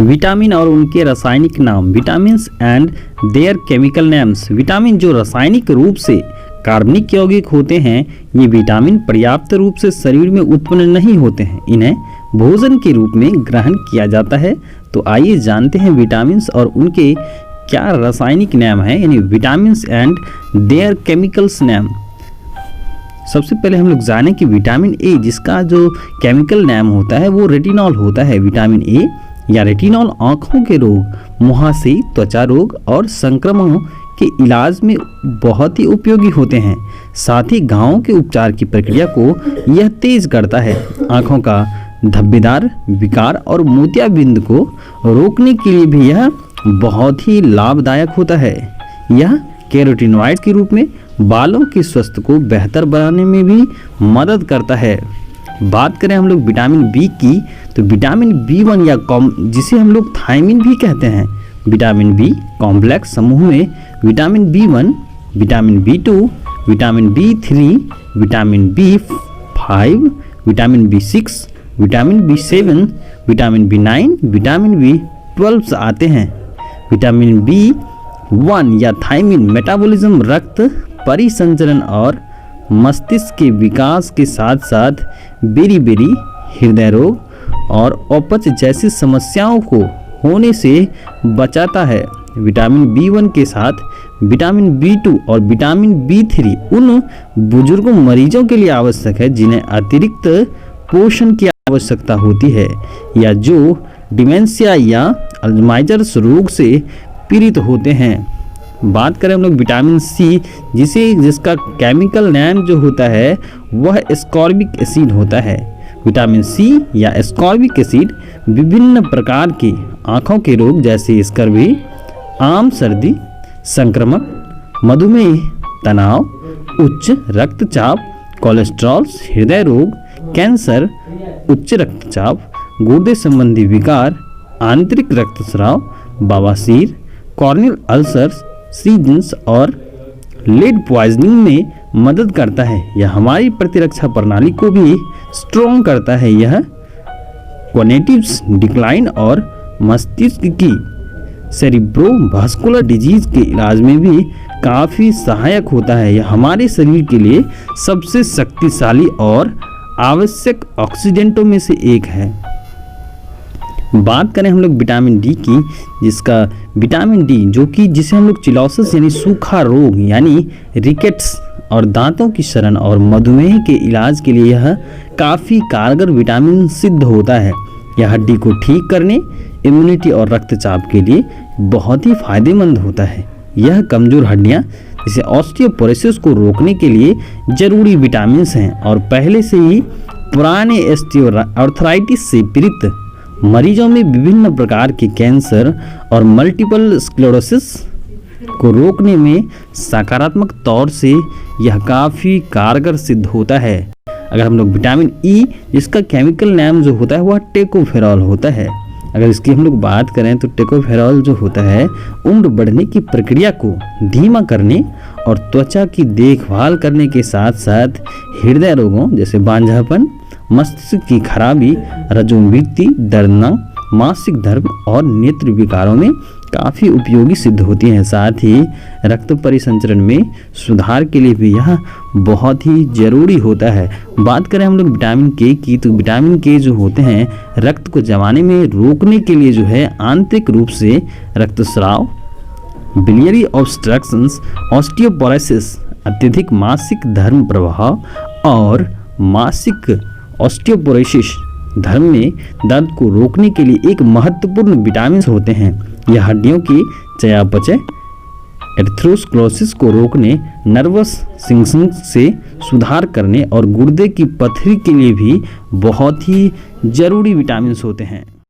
Vitamin और उनके रासायनिक नाम। Vitamins and there chemical names. Vitamin जो रासायनिक रूप से कार्बनिक यौगिक होते हैं, ये विटामिन पर्याप्त रूप से शरीर में उत्पन्न नहीं होते हैं, इन्हें भोजन के रूप में ग्रहण किया जाता है। तो आइए जानते हैं विटामिन्स और उनके क्या रासायनिक नाम है, यानी vitamins and their chemicals name. सबसे पहले हम लोग जानें कि विटामिन ए, जिसका जो केमिकल नाम होता है वो रेटिनॉल होता है। विटामिन ए या रेटिनॉल आँखों के रोग, मुहासे, त्वचा रोग और संक्रमणों के इलाज में बहुत ही उपयोगी होते हैं। साथ ही घावों के उपचार की प्रक्रिया को यह तेज करता है। आँखों का धब्बेदार विकार और मोतियाबिंद को रोकने के लिए भी यह बहुत ही लाभदायक होता है। यह कैरोटीनॉइड के रूप में बालों के स्वास्थ्य को बेहतर बनाने में भी मदद करता है। बात करें हम लोग विटामिन बी की, तो विटामिन B1 या जिसे हम लोग थायमिन भी कहते हैं, विटामिन बी कॉम्प्लेक्स समूह में vitamin B1, vitamin B2, vitamin B3, vitamin B5, vitamin B6, vitamin B7, vitamin B9, vitamin B12 आते हैं। विटामिन B1 या थायमिन मेटाबॉलिज्म, रक्त परिसंचरण और मस्तिष्क के विकास के साथ साथ बेरी-बेरी, हृदय रोग और अपच जैसी समस्याओं को होने से बचाता है। विटामिन B1 के साथ विटामिन B2 और विटामिन B3 उन बुजुर्गों मरीजों के लिए आवश्यक है जिन्हें अतिरिक्त पोषण की आवश्यकता होती है या जो डिमेंशिया या अल्जाइमर्स रोग से पीड़ित होते हैं। बात करें हम लोग विटामिन सी, जिसका केमिकल नाम जो होता है वह एस्कॉर्बिक एसिड होता है। विटामिन सी या एस्कॉर्बिक एसिड विभिन्न प्रकार के आँखों के रोग जैसे स्कर्वी, आम सर्दी, संक्रमक, मधुमेह, तनाव, उच्च रक्तचाप, कोलेस्ट्रॉल, हृदय रोग, कैंसर, उच्च रक्तचाप, गुर्दे संबंधी विकार, आंतरिक रक्तस्राव, बवासीर, कॉर्नियल अल्सर्स, सीजन्स और लीड पॉइजनिंग में मदद करता है। यह हमारी प्रतिरक्षा प्रणाली को भी स्ट्रॉन्ग करता है। यह कॉग्निटिव डिक्लाइन और मस्तिष्क की सेरिब्रोवास्कुलर डिजीज के इलाज में भी काफ़ी सहायक होता है। यह हमारे शरीर के लिए सबसे शक्तिशाली और आवश्यक ऑक्सीडेंटों में से एक है। बात करें हम लोग विटामिन डी की, जिसका विटामिन डी जिसे हम लोग चिलोसिस यानी सूखा रोग यानी रिकेट्स और दांतों की शरण और मधुमेह के इलाज के लिए यह काफ़ी कारगर विटामिन सिद्ध होता है। यह हड्डी को ठीक करने, इम्यूनिटी और रक्तचाप के लिए बहुत ही फायदेमंद होता है। यह कमज़ोर हड्डियां जैसे ऑस्टियोपोरोसिस को रोकने के लिए जरूरी विटामिन हैं और पहले से ही पुराने ऑर्थराइटिस से पीड़ित मरीजों में विभिन्न प्रकार के कैंसर और मल्टीपल स्क्लेरोसिस को रोकने में सकारात्मक तौर से यह काफ़ी कारगर सिद्ध होता है। अगर हम लोग विटामिन ई, जिसका केमिकल नाम जो होता है वह टेकोफेरॉल होता है, अगर इसकी हम लोग बात करें तो टेकोफेरॉल जो होता है उम्र बढ़ने की प्रक्रिया को धीमा करने और त्वचा की देखभाल करने के साथ साथ हृदय रोगों जैसे बांझापन, मस्तिष्क की खराबी, रजोवृत्ति, दर्दनाक मासिक धर्म और नेत्र विकारों में काफ़ी उपयोगी सिद्ध होती हैं। साथ ही रक्त परिसंचरण में सुधार के लिए भी यह बहुत ही ज़रूरी होता है। बात करें हम लोग विटामिन के की, तो विटामिन के जो होते हैं रक्त को जमाने में रोकने के लिए जो है आंतरिक रूप से रक्तस्राव, बिलियरी ऑब्स्ट्रक्शंस, ऑस्टियोपोरोसिस, अत्यधिक मासिक धर्म प्रभाव और मासिक ऑस्टियोपोरोसिस धर्म में दर्द को रोकने के लिए एक महत्वपूर्ण विटामिन होते हैं। यह हड्डियों की चयापचय, एर्थरोस्क्लेरोसिस को रोकने, नर्वस सिस्टम से सुधार करने और गुर्दे की पथरी के लिए भी बहुत ही जरूरी विटामिन होते हैं।